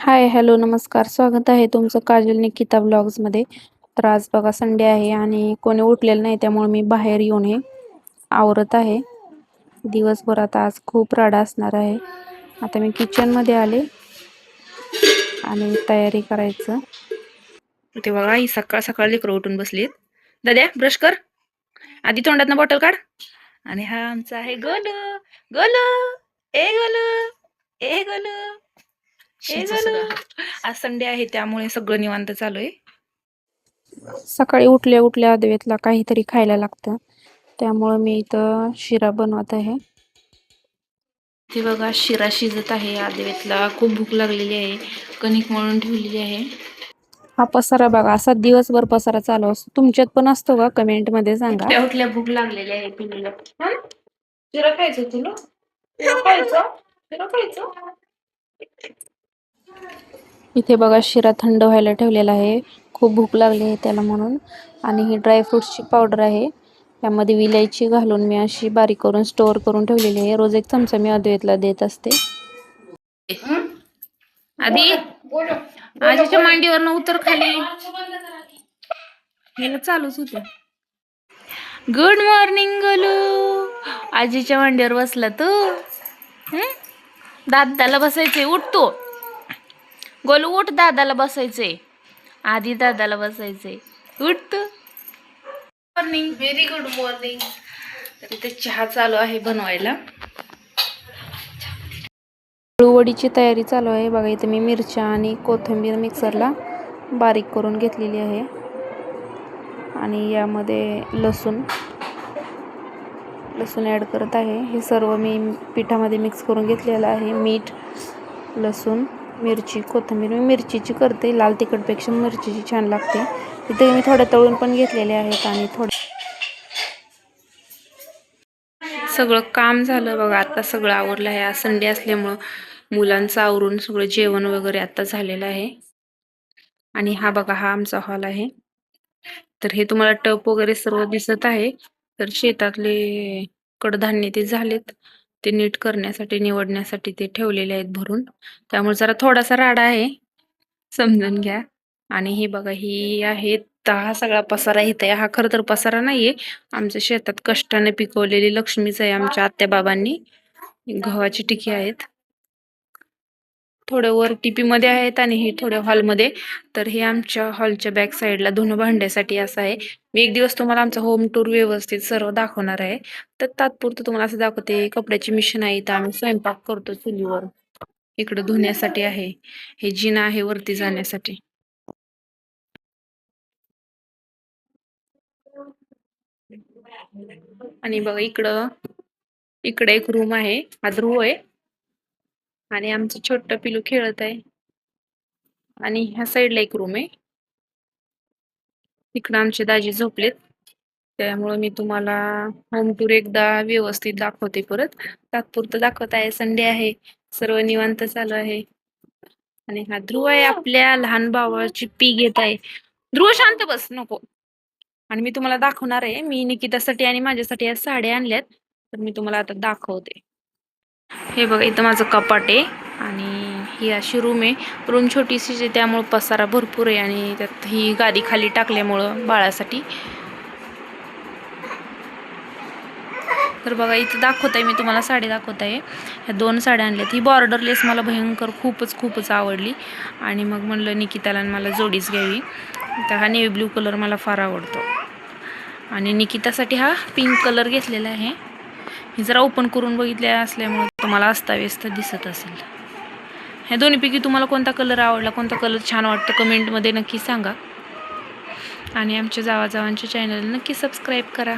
हाय, hello, नमस्कार. स्वागत आहे तुमचं काजल निकिता व्लॉग्समध्ये. तर आज बघा संडे आहे आणि कोणी उठलेलं नाही, त्यामुळे मी बाहेर येऊन हे आवरत आहे. दिवसभरात आज खूप राडा असणार आहे. आता मी किचनमध्ये आले आणि तयारी करायचं. ते बघा ही सकाळ सकाळ लेकरं उठून बसलीत. दाद्या ब्रश कर, आधी तोंडातनं बॉटल काढ. आणि हा आमचा आहे गोलू. गोलू ए गोलू ए गोलू ए गोलू. आज संडे आहे त्यामुळे सगळं निवांत चालू आहे. सकाळी उठल्या उठल्या अद्वैतला काहीतरी खायला लागतं, त्यामुळे मी इथं शिरा बनवत आहे. ते बघा शिरा शिजत आहे. अद्वैतला खूप भूक लागलेली आहे, कणिक मळून ठेवलेली आहे. हा पसारा बघा, असा दिवसभर पसारा चालू असतो. तुमच्यात पण असतो का? कमेंट मध्ये सांगा. उठल्या उठल्या भूक लागलेली आहे पिल्लूला. शिरा खायचं तुला? शिरा खायचं? इथे बघा शिरा थंड व्हायला ठेवलेला आहे. खूप भूक लागली आहे त्याला म्हणून. आणि ही ड्रायफ्रुट्सची पावडर आहे, त्यामध्ये विलायची घालून मी अशी बारीक करून स्टोअर करून ठेवलेली आहे. रोज एक चमचा मी अद्वैतला देत असते. आधी आजीच्या मांडीवरनं उतर खाली. हे चालूच होत. Good morning Golu. आजीच्या मांडीवर बसला तू. दादाला बसायचंय, उठतो गोलू, उठ. दादाला बसायचंय, आधी दादाला बसायचंय, उठ. Morning, very good morning. तर इथे चहा चालू आहे बनवायला. वडीची तयारी चालू आहे बघा. इथे मी मिरच्या आणि कोथिंबीर मिक्सरला बारीक करून घेतलेली आहे आणि यामध्ये लसूण ॲड करत आहे. हे सर्व मी पिठामध्ये मिक्स करून घेतलेलं आहे. मीठ, लसूण, मिरची, कोथिंबीर. मी मिरचीची करते, लाल तिखटपेक्षा मिरचीची छान लागते. इथे मी थोड्या तळून पण घेतलेले आहेत आणि थोडं सगळं काम झालं बघा. आता सगळं आवरलं आहे. आज संडे असल्यामुळं मुलांचं आवरून सगळं जेवण वगैरे आता झालेलं आहे. आणि हा बघा, हा आमचा हॉल आहे. तर हे तुम्हाला टप वगैरे सर्व दिसत आहे. तर शेतातले कडधान्य ते झालेत, ते नीट करण्यासाठी, निवडण्यासाठी ते ठेवलेले आहेत भरून. त्यामुळे जरा थोडासा राडा आहे, समजून घ्या. आणि हे बघा, ही आहे हा सगळा पसारा इथे. हा खरं तर पसारा नाहीये, आमच्या शेतात कष्टाने पिकवलेली लक्ष्मीच आहे आमच्या आत्या बाबांनी. गव्हाची टिकी आहेत, थोडं वर टीपी मध्ये आहेत आणि हे थोड्या हॉलमध्ये. तर हे आमच्या हॉलच्या बॅक साईडला धुणं भांड्यासाठी असं आहे. मी एक दिवस तुम्हाला आमचा होम टूर व्यवस्थित सर्व दाखवणार आहे. तर तात्पुरतं तुम्हाला असं दाखवते. कपड्याची मशीन आहे, तर आम्ही स्वयंपाक करतो चुलीवर. इकडं धुण्यासाठी आहे, हे जिना आहे वरती जाण्यासाठी. आणि बघा इकडे एक रूम आहे, हा ध्रुव आहे आणि आमचं छोटं पिलू खेळत आहे. आणि ह्या साईडला एक रूम आहे, इकडं आमचे दाजी झोपलेत. त्यामुळे मी तुम्हाला होम टूर एकदा व्यवस्थित दाखवते. परत तात्पुरतं दाखवत आहे. संडे आहे, सर्व निवांत चालू आहे. आणि हा ध्रुव आहे, आपल्या लहान भावाची पी घेत आहे. ध्रुव शांत बस, नको. आणि मी तुम्हाला दाखवणार आहे, मी निकितासाठी आणि माझ्यासाठी या साड्या आणल्यात, तर मी तुम्हाला आता दाखवते. हे बघा, इथं माझं कपाट आहे आणि ही अशी रूम आहे. रूम छोटीशी आहे, त्यामुळे पसारा भरपूर आहे. आणि त्यात ही गादी खाली टाकल्यामुळं बाळासाठी. तर बघा, इथं दाखवत आहे, मी तुम्हाला साडी दाखवत आहे. ह्या 2 साड्या आणल्यात. ही बॉर्डरलेस मला भयंकर खूपच आवडली आणि मग म्हणलं निकिताला आणि मला जोडीच घ्यावी. तर हा नेव्ही ब्ल्यू कलर मला फार आवडतो आणि निकितासाठी हा पिंक कलर घेतलेला आहे. ही जरा ओपन करून बघितले असल्यामुळे तुम्हाला अस्ताव्यस्त दिसत असेल. ह्या दोन्हीपैकी तुम्हाला कोणता कलर आवडला, कोणता कलर छान वाटतं, कमेंटमध्ये नक्की सांगा. आणि आमच्या जावांच्या चॅनलला नक्की सबस्क्राईब करा.